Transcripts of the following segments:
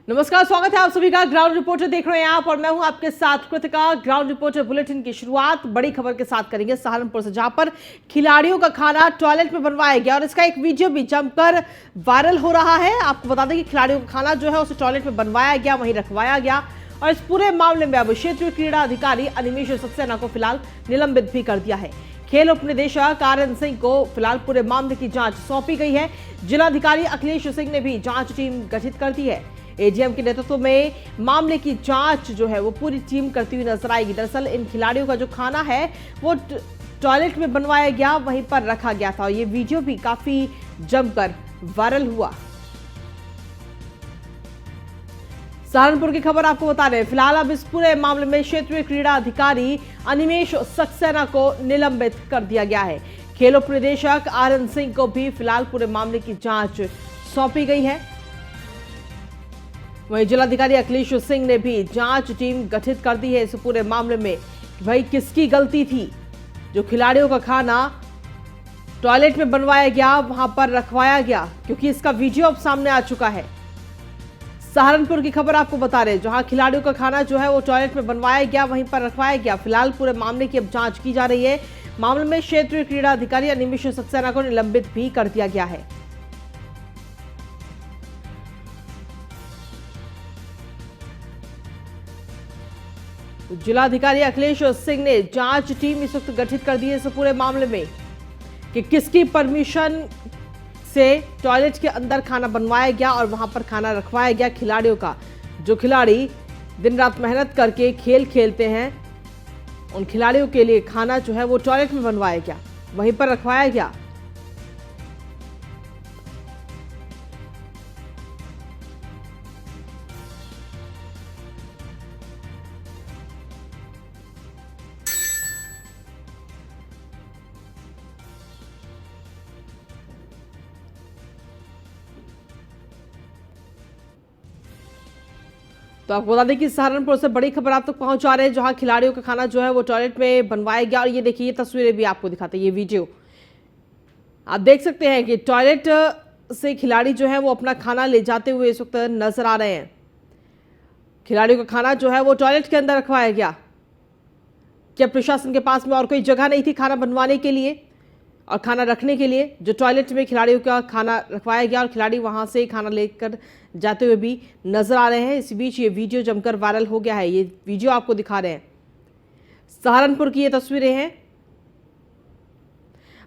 नमस्कार, स्वागत है आप सभी का। ग्राउंड रिपोर्टर देख रहे हैं आप और मैं हूं आपके साथ कृतिका। ग्राउंड रिपोर्टर बुलेटिन की शुरुआत बड़ी खबर के साथ करेंगे सहारनपुर से, जहां पर खिलाड़ियों का खाना टॉयलेट में बनवाया गया और इसका एक वीडियो भी जमकर वायरल हो रहा है। आपको बता दें कि खिलाड़ियों का खाना जो है उसे टॉयलेट में बनवाया गया, वहीं रखवाया गया और इस पूरे मामले में अब क्षेत्रीय क्रीड़ा अधिकारी अनिमेश सक्सेना को फिलहाल निलंबित भी कर दिया है। खेल उपनिदेशक आर.एन. सिंह को फिलहाल पूरे मामले की जांच सौंपी गई है। जिलाधिकारी अखिलेश सिंह ने भी जांच टीम गठित कर दी है। एडीएम के नेतृत्व में मामले की जांच जो है वो पूरी टीम करती हुई नजर आएगी। दरअसल इन खिलाड़ियों का जो खाना है वो टॉयलेट में बनवाया गया, वहीं पर रखा गया था और ये वीडियो भी काफी जमकर वायरल हुआ। सहारनपुर की खबर आपको बता रहे हैं। फिलहाल अब इस पूरे मामले में क्षेत्रीय क्रीड़ा अधिकारी अनिमेश सक्सेना को निलंबित कर दिया गया है। खेल उपनिदेशक आर.एन. सिंह को भी फिलहाल पूरे मामले की जांच सौंपी गई है। वहीं जिलाधिकारी अखिलेश सिंह ने भी जांच टीम गठित कर दी है इस पूरे मामले में कि भाई किसकी गलती थी जो खिलाड़ियों का खाना टॉयलेट में बनवाया गया, वहां पर रखवाया गया, क्योंकि इसका वीडियो अब सामने आ चुका है। सहारनपुर की खबर आपको बता रहे हैं, जहां खिलाड़ियों का खाना जो है वो टॉयलेट में बनवाया गया, वहीं पर रखवाया गया। फिलहाल पूरे मामले की अब जांच की जा रही है। मामले में क्षेत्रीय क्रीड़ा अधिकारी अनिमेश सक्सेना को निलंबित भी कर दिया गया है। जिलाधिकारी अखिलेश सिंह ने जांच टीम इस वक्त गठित कर दी है इस पूरे मामले में कि किसकी परमिशन से टॉयलेट के अंदर खाना बनवाया गया और वहां पर खाना रखवाया गया खिलाड़ियों का। जो खिलाड़ी दिन रात मेहनत करके खेल खेलते हैं, उन खिलाड़ियों के लिए खाना जो है वो टॉयलेट में बनवाया गया, वहीं पर रखवाया गया। तो आपको बता दें कि सहारनपुर से बड़ी खबर आप तक पहुंचा रहे हैं, जहां खिलाड़ियों का खाना जो है वो टॉयलेट में बनवाया गया और ये देखिए, ये तस्वीरें भी आपको दिखाते हैं, ये वीडियो आप देख सकते हैं कि टॉयलेट से खिलाड़ी जो है वो अपना खाना ले जाते हुए इस वक्त नजर आ रहे हैं। खिलाड़ियों का खाना जो है वो टॉयलेट के अंदर रखवाया गया। क्या प्रशासन के पास में और कोई जगह नहीं थी खाना बनवाने के लिए और खाना रखने के लिए? जो टॉयलेट में खिलाड़ियों का खाना रखवाया गया और खिलाड़ी वहां से खाना लेकर जाते हुए भी नजर आ रहे हैं। इस बीच ये वीडियो जमकर वायरल हो गया है। ये वीडियो आपको दिखा रहे हैं, सहारनपुर की ये तस्वीरें हैं।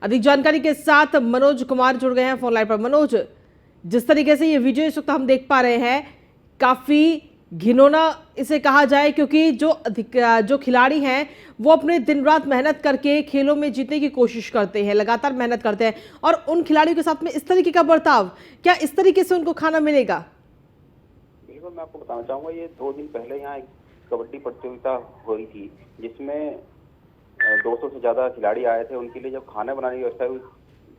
अधिक जानकारी के साथ मनोज कुमार जुड़ गए हैं फोन लाइन पर। मनोज, जिस तरीके से ये वीडियो इस वक्त हम देख पा रहे हैं, काफी घिनौना इसे कहा जाए, क्योंकि जो खिलाड़ी हैं वो अपने दिन रात मेहनत करके खेलों में जीतने की कोशिश करते हैं, लगातार मेहनत करते हैं और उन खिलाड़ियों के साथ में इस तरीके का बर्ताव, क्या इस तरीके से उनको खाना मिलेगा? बिल्कुल, मैं आपको बताना चाहूंगा, ये 2 दिन पहले यहाँ एक कबड्डी प्रतियोगिता हुई थी, जिसमें 200 से ज्यादा खिलाड़ी आए थे। उनके लिए जब खाना बनाने की व्यवस्था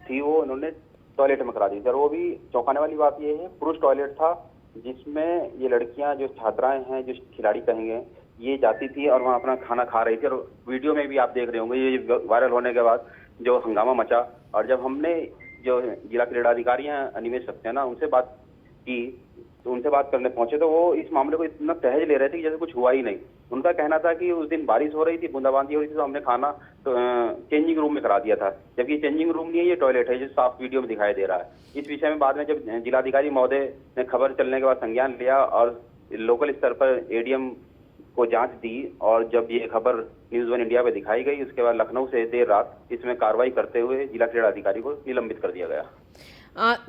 थी वो इन्होंने टॉयलेट में करा दी थी और वो भी चौंकाने वाली बात ये है, पुरुष टॉयलेट था, जिसमें ये लड़कियां जो छात्राएं हैं, जो खिलाड़ी कहेंगे, ये जाती थी और वहाँ अपना खाना खा रही थी। और वीडियो में भी आप देख रहे होंगे, ये वायरल होने के बाद जो हंगामा मचा। और जब हमने जो जिला क्रीड़ा अधिकारी हैं अनिमेश सक्सेना, उनसे बात की, तो उनसे बात करने पहुंचे तो वो इस मामले को इतना सहज ले रहे थे कि जैसे कुछ हुआ ही नहीं। उनका कहना था कि उस दिन बारिश हो रही थी, बूंदाबांदी हो रही थी, तो हमने खाना तो चेंजिंग रूम में करा दिया था, जबकि चेंजिंग रूम नहीं है, ये टॉयलेट है, जो साफ वीडियो में दिखाई दे रहा है। इस विषय में बाद में जब जिलाधिकारी महोदय ने खबर चलने के बाद संज्ञान लिया और लोकल स्तर पर एडीएम को जांच दी और जब ये खबर न्यूज 1 इंडिया पे दिखाई गई, उसके बाद लखनऊ से देर रात इसमें कार्रवाई करते हुए जिला क्रीड़ा अधिकारी को निलंबित कर दिया गया।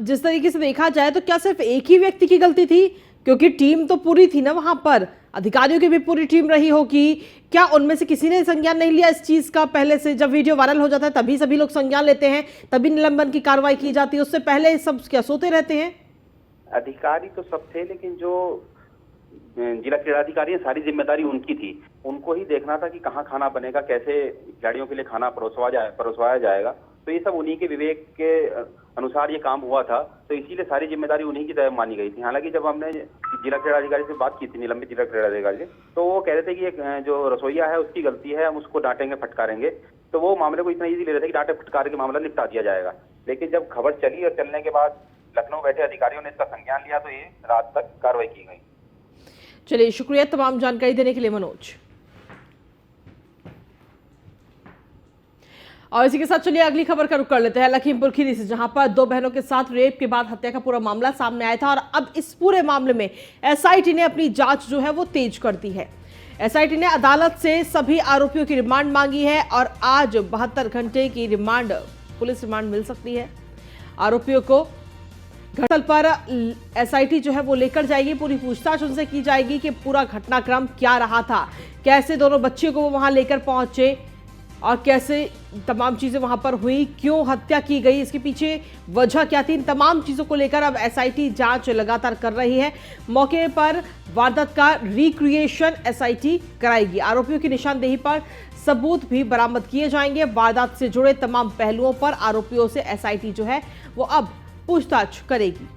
जिस तरीके से देखा जाए तो क्या सिर्फ एक ही व्यक्ति की गलती थी? क्योंकि टीम तो पूरी थी ना, वहां पर अधिकारियों की भी पूरी टीम रही होगी। क्या उनमें से किसी ने संज्ञान नहीं लिया इस चीज का? पहले से जब वीडियो वायरल हो जाता है तभी सभी लोग संज्ञान लेते हैं, तभी निलंबन की कार्रवाई की जाती है, उससे पहले सब क्या सोते रहते हैं? अधिकारी तो सब थे, लेकिन जो जिला क्रीड़ा अधिकारी है, सारी जिम्मेदारी उनकी थी। उनको ही देखना था कि कहाँ खाना बनेगा, कैसे खिलाड़ियों के लिए खाना परोसवाया जाएगा। तो ये सब उन्हीं के विवेक के अनुसार ये काम हुआ था, तो इसीलिए सारी जिम्मेदारी उन्हीं की तरफ मानी गई थी। हालांकि जब हमने जिला क्रीड़ा अधिकारी से बात की थी, निलंबित जिला क्रीड़ा अधिकारी से, तो वो कह रहे थे कि एक जो रसोईया है उसकी गलती है, हम उसको डांटेंगे फटकारेंगे। तो वो मामले को इतना इजी ले रहे थे कि डांटे फटकार के मामला निपटा दिया जाएगा। लेकिन जब खबर चली और चलने के बाद लखनऊ बैठे अधिकारियों ने इसका संज्ञान लिया, तो ये रात तक कार्रवाई की गई। चलिए, शुक्रिया तमाम जानकारी देने के लिए मनोज। और इसी के साथ चलिए अगली खबर का रुख कर लेते हैं लखीमपुर खीरी से, जहां पर दो बहनों के साथ रेप के बाद हत्या का पूरा मामला सामने आया था और अब इस पूरे मामले में एसआईटी ने अपनी जांच जो है वो तेज कर दी है। एसआईटी ने अदालत से सभी आरोपियों की रिमांड मांगी है और आज 72 घंटे की रिमांड, पुलिस रिमांड मिल सकती है। आरोपियों को घटनास्थल पर एसआईटी जो है वो लेकर जाएगी, पूरी पूछताछ उनसे की जाएगी कि पूरा घटनाक्रम क्या रहा था, कैसे दोनों बच्चियों को वो वहां लेकर पहुंचे और कैसे तमाम चीजें वहां पर हुई, क्यों हत्या की गई, इसके पीछे वजह क्या थी। इन तमाम चीजों को लेकर अब एसआईटी जांच लगातार कर रही है। मौके पर वारदात का रिक्रिएशन एसआईटी कराएगी। आरोपियों की निशानदेही पर सबूत भी बरामद किए जाएंगे। वारदात से जुड़े तमाम पहलुओं पर आरोपियों से एसआईटी जो है वो अब पूछताछ करेगी।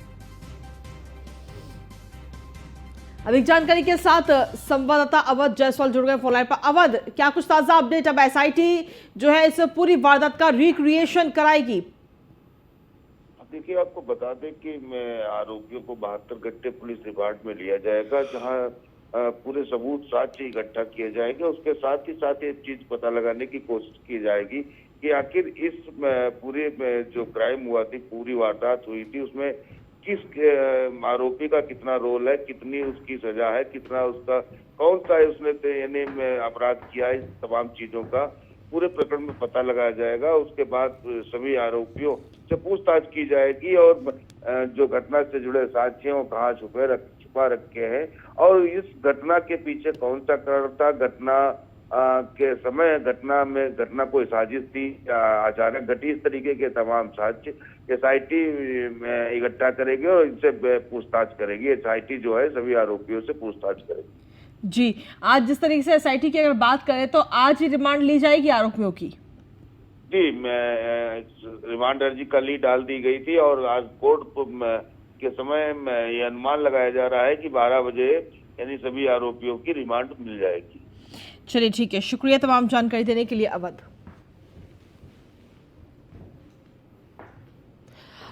अधिक जानकारी के साथ संवाददाता अवध जायसवाल जुड़ गए फोनलाइन पर। अवध, क्या कुछ ताजा अपडेट? अब एसआईटी जो है इस पूरी वारदात का रिक्रिएशन कराएगी। देखिए, आपको बता दें कि आरोपियों को 72 घंटे पुलिस रिमांड में लिया जाएगा, जहां पूरे सबूत साक्ष्य इकट्ठा किए जाएंगे। उसके साथ ही एक चीज पता लगाने की कोशिश की जाएगी कि आखिर इस पूरे जो क्राइम हुआ थी, पूरी वारदात हुई थी, उसमें किस आरोपी का कितना रोल है, कितनी उसकी सजा है, कितना उसका कौन सा है उसने यानी अपराध किया है। इस तमाम चीजों का पूरे प्रकरण में पता लगाया जाएगा। उसके बाद सभी आरोपियों से पूछताछ की जाएगी और जो घटना से जुड़े साक्ष्य हैं वो कहाँ छुपा रखे हैं और इस घटना के पीछे कौन सा कारण था, घटना के समय घटना कोई साजिश थी, अचानक घटी, इस तरीके के तमाम साक्ष्य एसआईटी इकट्ठा करेगी और इनसे पूछताछ करेगी। एसआईटी जो है सभी आरोपियों से पूछताछ करेगी। जी, आज जिस तरीके से एसआईटी की अगर बात करें तो आज ही रिमांड ली जाएगी आरोपियों की? जी, रिमांड अर्जी कल ही डाल दी गई थी और आज कोर्ट के समय ये अनुमान लगाया जा रहा है कि 12 बजे यानी सभी आरोपियों की रिमांड मिल जाएगी। चलिए, ठीक है, शुक्रिया तमाम जानकारी देने के लिए अवध।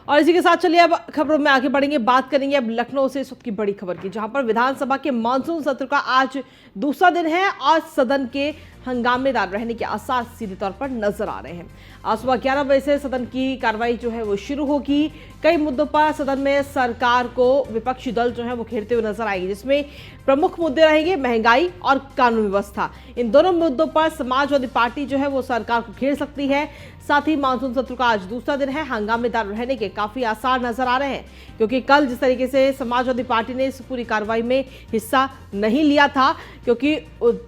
और इसी के साथ चलिए अब खबरों में आगे बढ़ेंगे, बात करेंगे अब लखनऊ से इस वक्त की बड़ी खबर की, जहां पर विधानसभा के मानसून सत्र का आज दूसरा दिन है। आज सदन के हंगामेदार रहने के आसार सीधे तौर पर नजर आ रहे हैं। आज सुबह 11 बजे से सदन की कार्रवाई जो है वो शुरू होगी। कई मुद्दों पर सदन में सरकार को विपक्षी दल जो है वो घेरते हुए नजर आएंगे, जिसमें प्रमुख मुद्दे रहेंगे महंगाई और कानून व्यवस्था। इन दोनों मुद्दों पर समाजवादी पार्टी जो है वो सरकार को घेर सकती है। साथ ही मानसून सत्र का आज दूसरा दिन है, हंगामेदार रहने के काफी आसार नजर आ रहे हैं, क्योंकि कल जिस तरीके से समाजवादी पार्टी ने इस पूरी कार्रवाई में हिस्सा नहीं लिया था, क्योंकि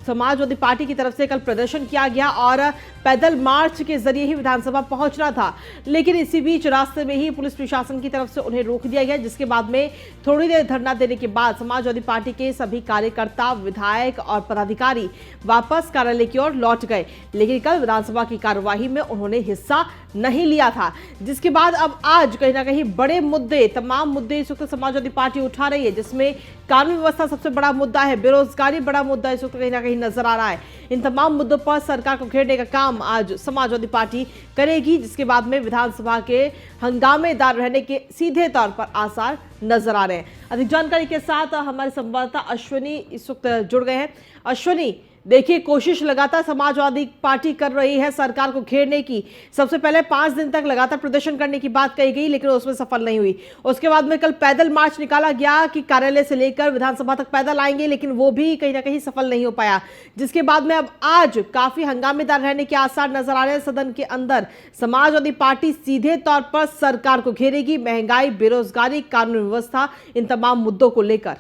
समाजवादी पार्टी की तरफ से कल प्रदर्शन किया गया और पैदल मार्च के जरिए ही विधानसभा पहुंचना था, लेकिन इसी बीच रास्ते में ही पुलिस प्रशासन की तरफ से उन्हें रोक दिया गया, जिसके बाद में थोड़ी देर धरना देने के बाद समाजवादी पार्टी के सभी कार्यकर्ता, विधायक और पदाधिकारी वापस कार्यालय की ओर लौट गए। लेकिन कल विधानसभा की कार्यवाही में उन्होंने हिस्सा नहीं लिया था, जिसके बाद अब आज कहीं ना कहीं बड़े मुद्दे, तमाम मुद्दे इस वक्त समाजवादी पार्टी उठा रही है, जिसमें कानून व्यवस्था सबसे बड़ा मुद्दा है, बेरोजगारी बड़ा मुद्दा इस वक्त कहीं ना कहीं नजर आ रहा है। इन तमाम मुद्दों पर सरकार को घेरने का काम आज समाजवादी पार्टी करेगी, जिसके बाद में विधानसभा के हंगामेदार रहने के सीधे तौर पर आसार नजर आ रहे हैं। अधिक जानकारी के साथ हमारे संवाददाता अश्विनी इस वक्त जुड़ गए हैं। अश्विनी, देखिए, कोशिश लगातार समाजवादी पार्टी कर रही है सरकार को घेरने की। सबसे पहले 5 दिन तक लगातार प्रदर्शन करने की बात कही गई, लेकिन उसमें सफल नहीं हुई। उसके बाद में कल पैदल मार्च निकाला गया कि कार्यालय से लेकर विधानसभा तक पैदल आएंगे, लेकिन वो भी कहीं ना कहीं सफल नहीं हो पाया, जिसके बाद में अब आज काफी हंगामेदार रहने के आसार नजर आ रहे हैं। सदन के अंदर समाजवादी पार्टी सीधे तौर पर सरकार को घेरेगी, महंगाई, बेरोजगारी, कानून व्यवस्था, इन तमाम मुद्दों को लेकर।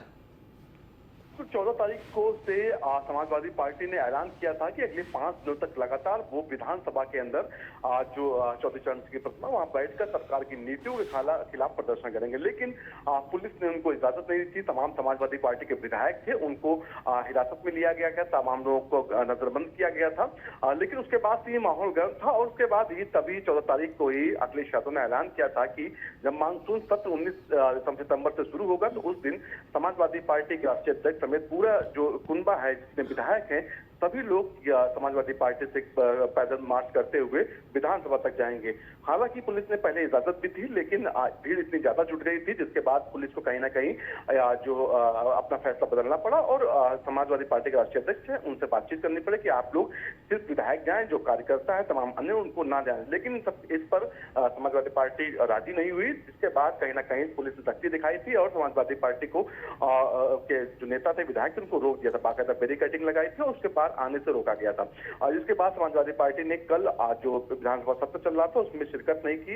14 तारीख को से समाजवादी पार्टी ने ऐलान किया था कि अगले 5 दिनों तक लगातार वो विधानसभा के अंदर जो चौथे चरण की प्रतिमा वहां बैठकर सरकार की नीतियों के खिलाफ प्रदर्शन करेंगे, लेकिन पुलिस ने उनको इजाजत नहीं दी थी। तमाम समाजवादी पार्टी के विधायक थे, उनको हिरासत में लिया गया था, तमाम लोगों को नजरबंद किया गया था। लेकिन उसके बाद से ये माहौल गर्म था और उसके बाद ही तभी 14 तारीख को ही अखिलेश यादव ने ऐलान किया था कि जब मानसून सत्र 19 सितंबर से शुरू होगा तो उस दिन समाजवादी पार्टी के राष्ट्रीय अध्यक्ष समेत पूरा जो कुनबा है, जितने विधायक हैं, सभी लोग समाजवादी पार्टी से पैदल मार्च करते हुए विधानसभा तक जाएंगे। हालांकि पुलिस ने पहले इजाजत भी थी, लेकिन भीड़ इतनी ज्यादा जुट गई थी जिसके बाद पुलिस को कहीं ना कहीं अपना फैसला बदलना पड़ा और समाजवादी पार्टी के राष्ट्रीय अध्यक्ष हैं उनसे बातचीत करनी पड़ी कि आप लोग सिर्फ विधायक जाएं, जो कार्यकर्ता है तमाम अन्य उनको ना जाएं। लेकिन इस पर समाजवादी पार्टी राजी नहीं हुई, जिसके बाद कहीं ना कहीं पुलिस ने सख्ती दिखाई थी और समाजवादी पार्टी को के जो नेता थे, विधायक थे, उनको रोक दिया था, बाकायदा बैरिकेडिंग लगाई थी और उसके बाद आने से रोका गया था। जिसके बाद समाजवादी पार्टी ने कल जो विधानसभा सत्र चल रहा था उसमें शिरकत नहीं की,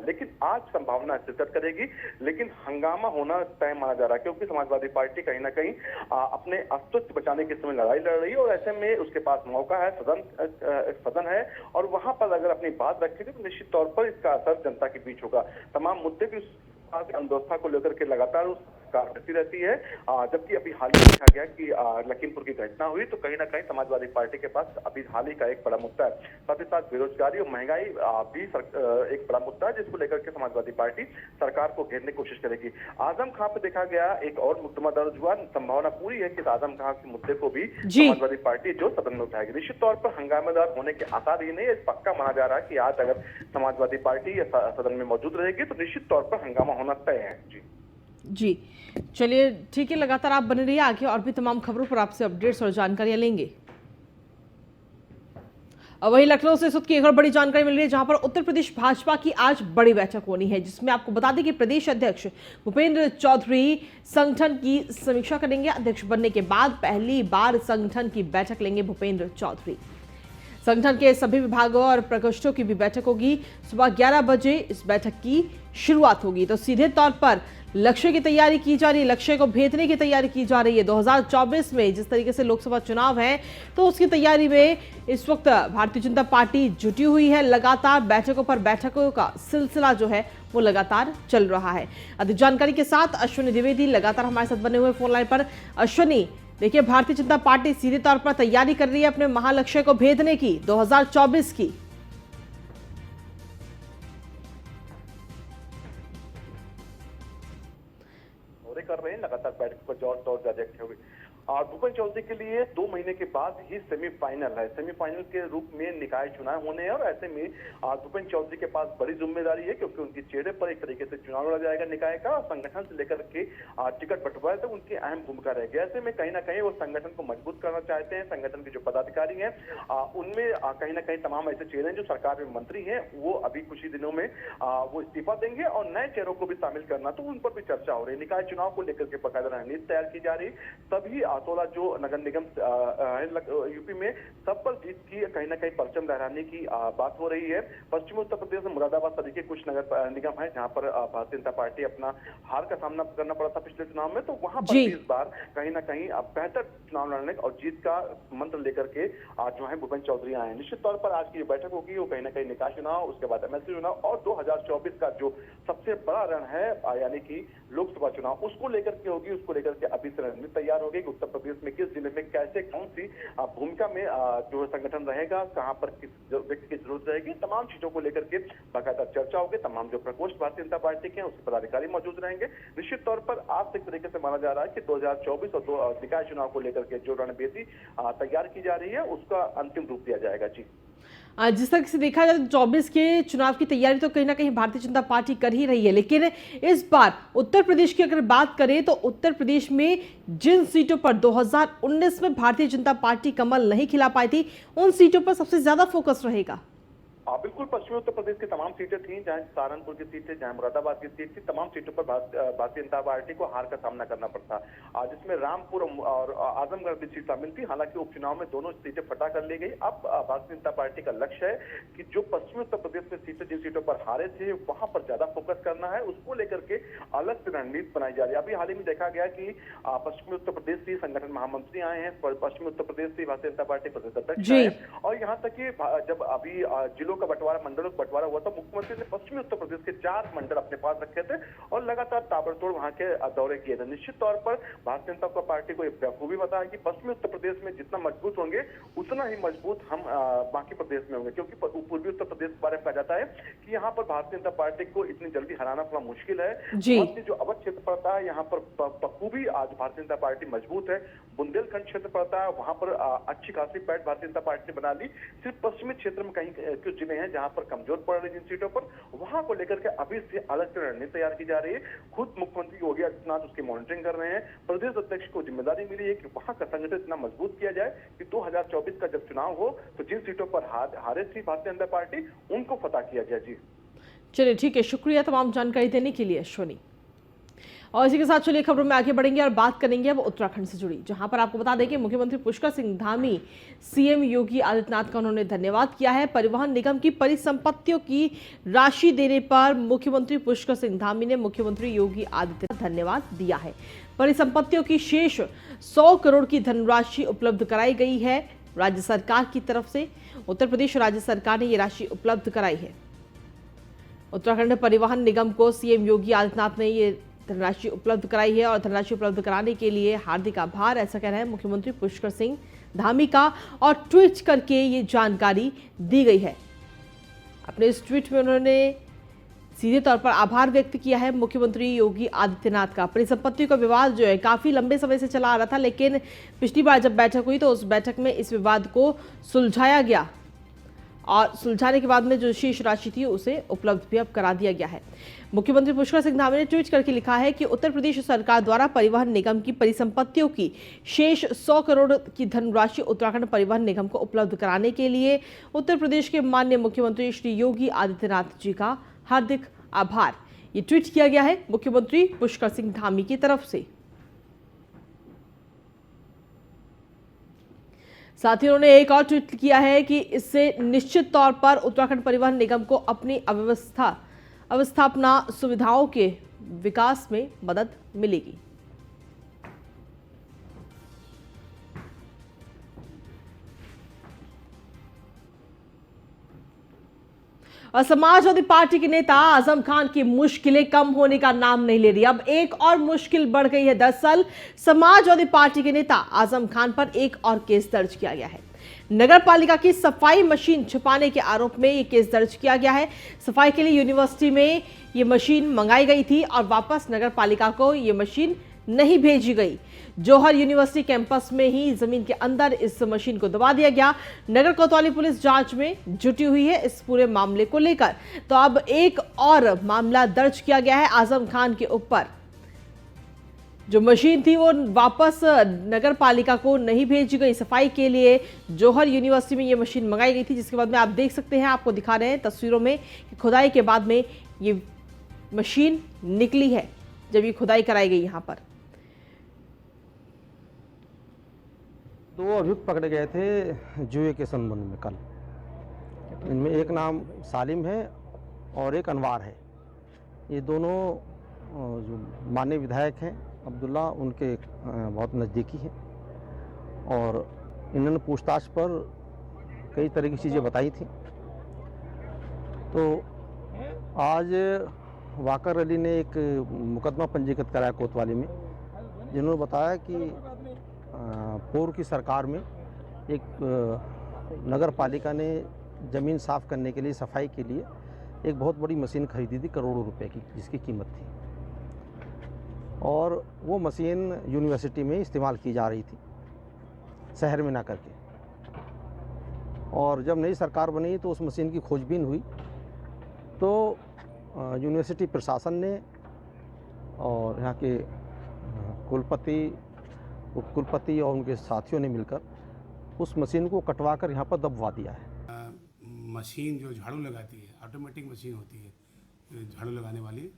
लेकिन आज संभावना शिरकत करेगी, लेकिन हंगामा होना तय माना जा रहा है क्योंकि समाजवादी पार्टी कहीं ना कहीं अपने अस्तित्व बचाने के समय लड़ाई लड़ रही है और ऐसे में उसके पास मौका है, सदन है और वहां पर अगर अपनी बात रखेगी तो निश्चित तौर पर इसका असर जनता के बीच होगा। तमाम मुद्दे भी अव्यवस्था को लेकर के लगातार सरकार करती रहती है, जबकि अभी हाल ही देखा गया कि लखीमपुर की घटना हुई तो कहीं ना कहीं समाजवादी पार्टी के पास अभी हाल ही का एक बड़ा मुद्दा है। साथ ही साथ बेरोजगारी और महंगाई भी एक बड़ा मुद्दा है जिसको लेकर के समाजवादी पार्टी सरकार को घेरने की कोशिश करेगी। आजम खां पे देखा गया एक और मुकदमा दर्ज हुआ, संभावना पूरी है कि आजम खां के मुद्दे को भी समाजवादी पार्टी जो सदन में उठाएगी। निश्चित तौर पर हंगामेदार होने के आसार ही नहीं है, पक्का माना जा रहा है कि आज अगर समाजवादी पार्टी सदन में मौजूद रहेगी तो निश्चित तौर पर हंगामा होना तय है। जी चलिए ठीक है, लगातार आप बने रहिए, आगे और भी तमाम खबरों पर आपसे अपडेट्स और जानकारियां लेंगे। और वहीं लखनऊ से इस वक्त की एक और बड़ी जानकारी मिल रही है जहां पर उत्तर प्रदेश भाजपा की आज बड़ी बैठक होनी है, जिसमें आपको बता दें कि प्रदेश अध्यक्ष भूपेंद्र चौधरी संगठन की समीक्षा करेंगे। अध्यक्ष बनने के बाद पहली बार संगठन की बैठक लेंगे भूपेंद्र चौधरी। संगठन के सभी विभागों और प्रकोष्ठों की भी बैठक होगी। सुबह 11 बजे इस बैठक की शुरुआत होगी। तो सीधे तौर पर लक्ष्य की तैयारी की जा रही है, लक्ष्य को भेदने की तैयारी की जा रही है। 2024 में जिस तरीके से लोकसभा चुनाव है तो उसकी तैयारी में इस वक्त भारतीय जनता पार्टी जुटी हुई है। लगातार बैठकों पर बैठकों का सिलसिला जो है वो लगातार चल रहा है। अधिक जानकारी के साथ अश्विनी द्विवेदी लगातार हमारे साथ बने हुए फोन लाइन पर। अश्विनी, देखिए भारतीय जनता पार्टी सीधे तौर पर तैयारी कर रही है अपने महालक्ष्य को भेदने की 2024 की। कर रहे हैं, लगातार बैठक पर जोर तौर जारी रखे हुए। भूपेंद्र चौधरी के लिए 2 महीने के बाद ही सेमीफाइनल है। सेमीफाइनल के रूप में निकाय चुनाव होने हैं और ऐसे में भूपेंद्र चौधरी के पास बड़ी जिम्मेदारी है क्योंकि उनके चेहरे पर एक तरीके से चुनाव लड़ा जाएगा निकाय का। संगठन से लेकर के टिकट बंटवारे तक उनकी अहम भूमिका रहेगी। ऐसे में कहीं ना कहीं वो संगठन को मजबूत करना चाहते हैं। संगठन के जो पदाधिकारी हैं उनमें कहीं ना कहीं तमाम ऐसे चेहरे जो सरकार में मंत्री हैं वो अभी कुछ ही दिनों में वो इस्तीफा देंगे और नए चेहरों को भी शामिल करना, तो उन पर भी चर्चा हो रही है। निकाय चुनाव को लेकर के बकायदा रणनीति तैयार की जा रही। तभी 16 जो नगर निगम यूपी में सब पर जीत की कहीं ना कहीं परचम लहराने की बात हो रही है। पश्चिमी उत्तर प्रदेश में मुरादाबाद सदी कुछ नगर निगम है जहां पर भारतीय जनता पार्टी अपना हार का सामना करना पड़ा था पिछले चुनाव में, तो वहां पर भी इस बार कहीं ना कहीं बेहतर चुनाव लड़ने और जीत का मंत्र लेकर के जो है भूपेंद्र चौधरी आए हैं। निश्चित तौर पर आज की जो बैठक होगी वो कहीं ना कहीं निकाय चुनाव, उसके बाद एमएलसी चुनाव और 2024 का जो सबसे बड़ा रण है यानी कि लोकसभा चुनाव, उसको लेकर के होगी। उसको लेकर के अभी से रणनीति तैयार होगी कि उत्तर प्रदेश में किस जिले में कैसे कौन सी भूमिका में जो संगठन रहेगा, कहां पर किस व्यक्ति की जरूरत रहेगी, तमाम चीजों को लेकर के बाकायदा चर्चा होगी। तमाम जो प्रकोष्ठ भारतीय जनता पार्टी के हैं उसके पदाधिकारी मौजूद रहेंगे। निश्चित तौर पर आज से एक तरीके से माना जा रहा है कि 2024 और निकाय चुनाव को लेकर के जो रणनीति तैयार की जा रही है उसका अंतिम रूप दिया जाएगा। जी, जिस तरह से देखा जाए तो 24 के चुनाव की तैयारी तो कहीं ना कहीं भारतीय जनता पार्टी कर ही रही है, लेकिन इस बार उत्तर प्रदेश की अगर बात करें तो उत्तर प्रदेश में जिन सीटों पर 2019 में भारतीय जनता पार्टी कमल नहीं खिला पाई थी उन सीटों पर सबसे ज्यादा फोकस रहेगा। बिल्कुल, पश्चिमी उत्तर प्रदेश की तमाम सीटें थी, चाहे सहारनपुर की सीट थी, चाहे मुरादाबाद की सीट थी, तमाम सीटों पर भारतीय जनता पार्टी को हार का सामना करना पड़ता, जिसमें रामपुर और आजमगढ़ की सीट शामिल थी। हालांकि उपचुनाव में दोनों सीटें फटा कर ली गई। अब भारतीय जनता पार्टी का लक्ष्य है कि जो पश्चिमी उत्तर प्रदेश में सीटें जिन सीटों पर हारे थे वहां पर ज्यादा फोकस करना है, उसको लेकर के अलग से रणनीति बनाई जा रही है। अभी हाल ही में देखा गया कि पश्चिमी उत्तर प्रदेश से संगठन महामंत्री आए हैं, पश्चिमी उत्तर प्रदेश से भारतीय जनता पार्टी प्रदेश अध्यक्ष आए और यहाँ तक कि जब अभी जिलों सीटों का बंटवारा, मंडलों का बंटवारा हुआ था, मुख्यमंत्री ने पश्चिमी उत्तर प्रदेश के 4 मंडल अपने पास रखे थे और लगातार ताबड़तोड़ वहां के दौरे किए थे। निश्चित तौर पर भारतीय जनता पार्टी को यह बखूबी पता है कि पश्चिमी उत्तर प्रदेश में जितना मजबूत होंगे उतना ही मजबूत हम बाकी प्रदेश में होंगे, क्योंकि पूर्वी उत्तर प्रदेश के बारे में कहा जाता है कि यहाँ पर भारतीय जनता पार्टी को इतनी जल्दी हराना थोड़ा मुश्किल है। जो अवध क्षेत्र पड़ता है यहाँ पर बखूबी आज भारतीय जनता पार्टी मजबूत है। बुंदेलखंड क्षेत्र पड़ता है, वहां पर अच्छी खासी पैठ भारतीय जनता पार्टी ने बना ली। सिर्फ पश्चिमी क्षेत्र में कहीं कुछ जिले हैं जहां पर कमजोर पड़ रही जिन सीटों पर, वहां को लेकर के अभी से अलग से रणनीति तैयार की जा रही है। खुद मुख्यमंत्री योगी आदित्यनाथ उसकी मॉनिटरिंग कर रहे हैं। प्रदेश अध्यक्ष को जिम्मेदारी मिली है कि वहां का संगठन इतना मजबूत किया जाए कि 2024 का जब चुनाव हो तो जिन सीटों पर हारे थी भारतीय जनता पार्टी, उनको फतह किया जाए। जी चलिए ठीक है, शुक्रिया तमाम जानकारी देने के लिए अश्विनी। और इसी के साथ चलिए खबरों में आगे बढ़ेंगे और बात करेंगे अब उत्तराखंड से जुड़ी, जहां पर आपको बता दें कि मुख्यमंत्री पुष्कर सिंह धामी सीएम योगी आदित्यनाथ का उन्होंने धन्यवाद किया है। परिवहन निगम की परिसंपत्तियों की राशि देने पर मुख्यमंत्री पुष्कर सिंह धामी ने मुख्यमंत्री योगी आदित्यनाथ को धन्यवाद दिया है। परिसंपत्तियों की शेष 100 करोड़ की धनराशि उपलब्ध कराई गई है राज्य सरकार की तरफ से। उत्तर प्रदेश राज्य सरकार ने ये राशि उपलब्ध कराई है। उत्तराखंड परिवहन निगम को सीएम योगी आदित्यनाथ ने ये धनराशि उपलब्ध कराई है और धनराशि उपलब्ध कराने के लिए हार्दिक आभार, ऐसा कह रहे हैं मुख्यमंत्री पुष्कर सिंह धामी का। और ट्वीट करके ये जानकारी दी गई है। अपने इस ट्वीट में उन्होंने सीधे तौर पर आभार व्यक्त किया है मुख्यमंत्री योगी आदित्यनाथ का। परिसंपत्ति का विवाद जो है काफी लंबे समय से चला आ रहा था, लेकिन पिछली बार जब बैठक हुई तो उस बैठक में इस विवाद को सुलझाया गया और सुलझाने के बाद में जो शेष राशि थी उसे उपलब्ध भी अब करा दिया गया है। मुख्यमंत्री पुष्कर सिंह धामी ने ट्वीट करके लिखा है कि उत्तर प्रदेश सरकार द्वारा परिवहन निगम की परिसंपत्तियों की शेष 100 करोड़ की धनराशि उत्तराखंड परिवहन निगम को उपलब्ध कराने के लिए उत्तर प्रदेश के माननीय मुख्यमंत्री श्री योगी आदित्यनाथ जी का हार्दिक आभार। ये ट्वीट किया गया है मुख्यमंत्री पुष्कर सिंह धामी की तरफ से। साथ ही उन्होंने एक और ट्वीट किया है कि इससे निश्चित तौर पर उत्तराखंड परिवहन निगम को अपनी अवस्थापना सुविधाओं के विकास में मदद मिलेगी। और समाजवादी पार्टी के नेता आजम खान की मुश्किलें कम होने का नाम नहीं ले रही। अब एक और मुश्किल बढ़ गई है। दरअसल समाजवादी पार्टी के नेता आजम खान पर एक और केस दर्ज किया गया है। नगर पालिका की सफाई मशीन छुपाने के आरोप में यह केस दर्ज किया गया है। सफाई के लिए यूनिवर्सिटी में ये मशीन मंगाई गई थी और वापस नगर पालिका को ये मशीन नहीं भेजी गई। जौहर यूनिवर्सिटी कैंपस में ही जमीन के अंदर इस मशीन को दबा दिया गया। नगर कोतवाली पुलिस जांच में जुटी हुई है इस पूरे मामले को लेकर। तो अब एक और मामला दर्ज किया गया है आजम खान के ऊपर। जो मशीन थी वो वापस नगर पालिका को नहीं भेजी गई। सफाई के लिए जौहर यूनिवर्सिटी में ये मशीन मंगाई गई थी, जिसके बाद में आप देख सकते हैं, आपको दिखा रहे हैं तस्वीरों में कि खुदाई के बाद में ये मशीन निकली है जब ये खुदाई कराई गई। यहाँ पर 2 अभियुक्त पकड़े गए थे जुए के संबंध में कल। इनमें एक नाम सालिम है और एक अनवार है। ये दोनों जो माननीय विधायक हैं अब्दुल्ला, उनके बहुत नज़दीकी हैं और इन्होंने पूछताछ पर कई तरह की चीज़ें बताई थी। तो आज वाकर अली ने एक मुकदमा पंजीकृत कराया कोतवाली में, जिन्होंने बताया कि पूर्व की सरकार में एक नगर पालिका ने ज़मीन साफ़ करने के लिए, सफाई के लिए एक बहुत बड़ी मशीन खरीदी थी करोड़ों रुपए की, जिसकी कीमत थी। और वो मशीन यूनिवर्सिटी में इस्तेमाल की जा रही थी, शहर में ना करके। और जब नई सरकार बनी तो उस मशीन की खोजबीन हुई तो यूनिवर्सिटी प्रशासन ने और यहाँ के कुलपति और उनके साथियों ने मिलकर उस मशीन को कटवा कर यहाँ पर दबवा दिया है। मशीन जो झाड़ू लगाती है, ऑटोमेटिक मशीन होती है झाड़ू लगाने वाली,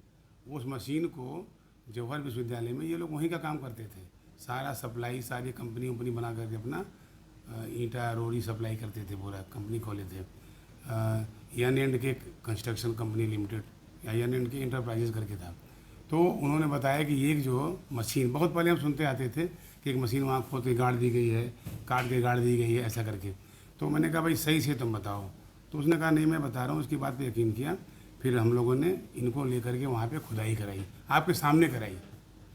उस मशीन को जौहर विश्वविद्यालय में ये लोग वहीं का काम करते थे। सारा सप्लाई, सारी कंपनी बना करके अपना ईंटा रोड़ी सप्लाई करते थे, पूरा कंपनी खोले थे। एन के कंस्ट्रक्शन कंपनी लिमिटेड या एन के इंटरप्राइजेज करके था। तो उन्होंने बताया कि एक जो मशीन, बहुत पहले हम सुनते आते थे कि एक मशीन वहाँ खोद के गाड़ दी गई है, काट के गाड़ दी गई है, ऐसा करके। तो मैंने कहा भाई सही से तुम बताओ। तो उसने कहा नहीं मैं बता रहा हूँ, उसकी बात पे यकीन किया। फिर हम लोगों ने इनको लेकर के वहाँ पे खुदाई कराई, आपके सामने कराई,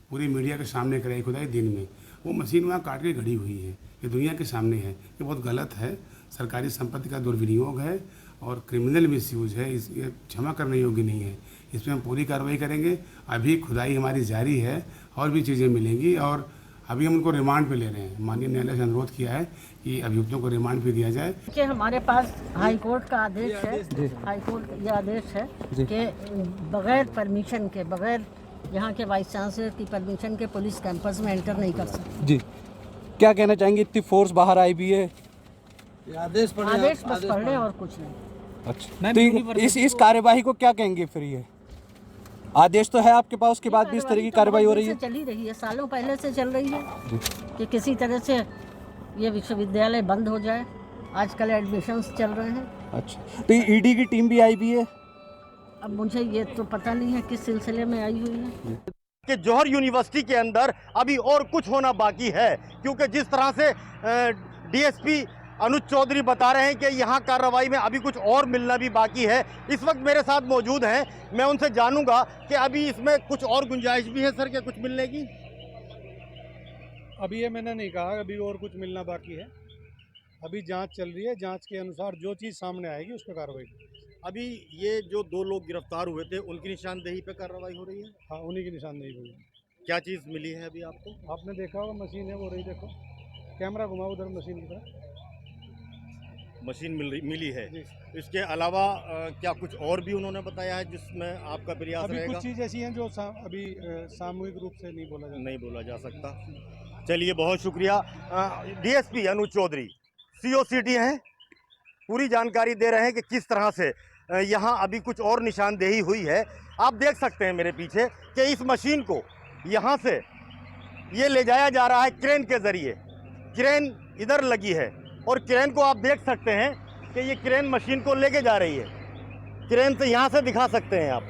पूरी मीडिया के सामने कराई खुदाई दिन में। वो मशीन वहाँ काट के गड़ी हुई है, ये दुनिया के सामने है। ये बहुत गलत है, सरकारी संपत्ति का दुर्विनियोग है और क्रिमिनल मिसयूज है। ये क्षमा करने योग्य नहीं है। इसमें हम पूरी कार्रवाई करेंगे। अभी खुदाई हमारी जारी है और भी चीज़ें मिलेंगी और अभी हम उनको रिमांड पे ले रहे हैं। माननीय न्यायालय से अनुरोध किया है कि अभियुक्तों को रिमांड पे दिया जाए। कि हमारे पास हाई कोर्ट का आदेश है, हाई कोर्ट ये आदेश है कि बगैर परमिशन के, बगैर यहाँ के वाइस चांसलर की परमिशन के पुलिस कैंपस में एंटर नहीं कर सकती। जी, क्या कहना चाहेंगे? इतनी फोर्स बाहर आई भी है, आदेश बस पढ़ रहे और कुछ नहीं। अच्छा, तो इस कार्यवाही को क्या कहेंगे फिर? ये आदेश तो है आपके पास, उसके बाद भी इस तरह की कार्रवाई हो रही है? चली रही है, सालों पहले से चल रही है कि किसी तरह से ये विश्वविद्यालय बंद हो जाए। आजकल एडमिशन्स चल रहे हैं। अच्छा, तो ईडी की टीम भी आई भी है? अब मुझे ये तो पता नहीं है किस सिलसिले में आई हुई है। कि जौहर यूनिवर्सिटी के अंदर अभी और कुछ होना बाकी है, क्योंकि जिस तरह से डीएसपी अनुज चौधरी बता रहे हैं कि यहाँ कार्रवाई में अभी कुछ और मिलना भी बाकी है। इस वक्त मेरे साथ मौजूद हैं, मैं उनसे जानूंगा कि अभी इसमें कुछ और गुंजाइश भी है सर, क्या कुछ मिलने की? अभी ये मैंने नहीं कहा, अभी और कुछ मिलना बाकी है। अभी जांच चल रही है, जांच के अनुसार जो चीज़ सामने आएगी उस पर कार्रवाई। अभी ये जो 2 लोग गिरफ्तार हुए थे उनकी निशानदेही पे कार्रवाई हो रही है? हाँ, उन्हीं की निशानदेही हुई है। क्या चीज़ मिली है अभी आपको? आपने देखा होगा मशीन है वो रही, देखो कैमरा घुमाओ उधर मशीन की तरफ। मशीन मिली है। इसके अलावा क्या कुछ और भी उन्होंने बताया है जिसमें आपका प्रयास अभी रहेगा? कुछ चीज़ ऐसी हैं जो अभी सामूहिक रूप से नहीं बोला जा सकता। चलिए, बहुत शुक्रिया। डीएसपी अनुज चौधरी COCD हैं, पूरी जानकारी दे रहे हैं कि किस तरह से यहाँ अभी कुछ और निशानदेही हुई है। आप देख सकते हैं मेरे पीछे कि इस मशीन को यहाँ से ये ले जाया जा रहा है क्रेन के ज़रिए। क्रेन इधर लगी है और क्रेन को आप देख सकते हैं कि ये क्रेन मशीन को लेके जा रही है। क्रेन से यहाँ से दिखा सकते हैं आप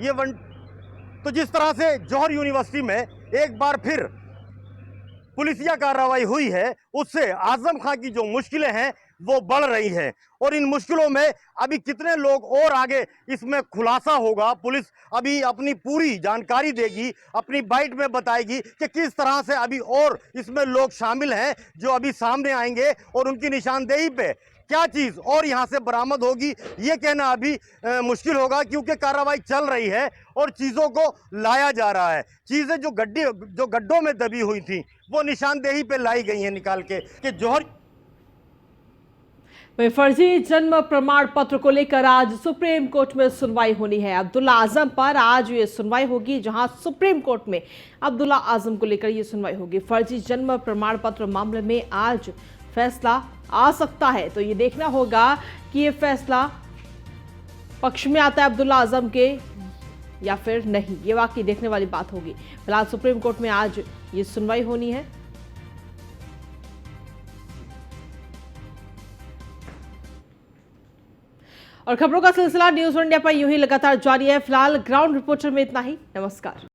ये तो जिस तरह से जौहर यूनिवर्सिटी में एक बार फिर पुलिसिया कार्रवाई हुई है, उससे आजम खां की जो मुश्किलें हैं वो बढ़ रही हैं और इन मुश्किलों में अभी कितने लोग और आगे इसमें खुलासा होगा। पुलिस अभी अपनी पूरी जानकारी देगी, अपनी बाइट में बताएगी कि किस तरह से अभी और इसमें लोग शामिल हैं जो अभी सामने आएंगे और उनकी निशानदेही पे क्या चीज़ और यहाँ से बरामद होगी ये कहना अभी मुश्किल होगा, क्योंकि कार्रवाई चल रही है और चीज़ों को लाया जा रहा है। चीज़ें जो गड्ढों में दबी हुई थी वो निशानदेही पे लाई गई हैं निकाल के कि जौहर। वहीं फर्जी जन्म प्रमाण पत्र को लेकर आज सुप्रीम कोर्ट में सुनवाई होनी है। अब्दुल्ला आजम पर आज ये सुनवाई होगी, जहां सुप्रीम कोर्ट में अब्दुल्ला आजम को लेकर ये सुनवाई होगी। फर्जी जन्म प्रमाण पत्र मामले में आज फैसला आ सकता है, तो ये देखना होगा कि ये फैसला पक्ष में आता है अब्दुल्ला आजम के या फिर नहीं। ये वाकई देखने वाली बात होगी। फिलहाल सुप्रीम कोर्ट में आज ये सुनवाई होनी है। और खबरों का सिलसिला न्यूज़ इंडिया पर यूं ही लगातार जारी है। फिलहाल ग्राउंड रिपोर्टर में इतना ही। नमस्कार।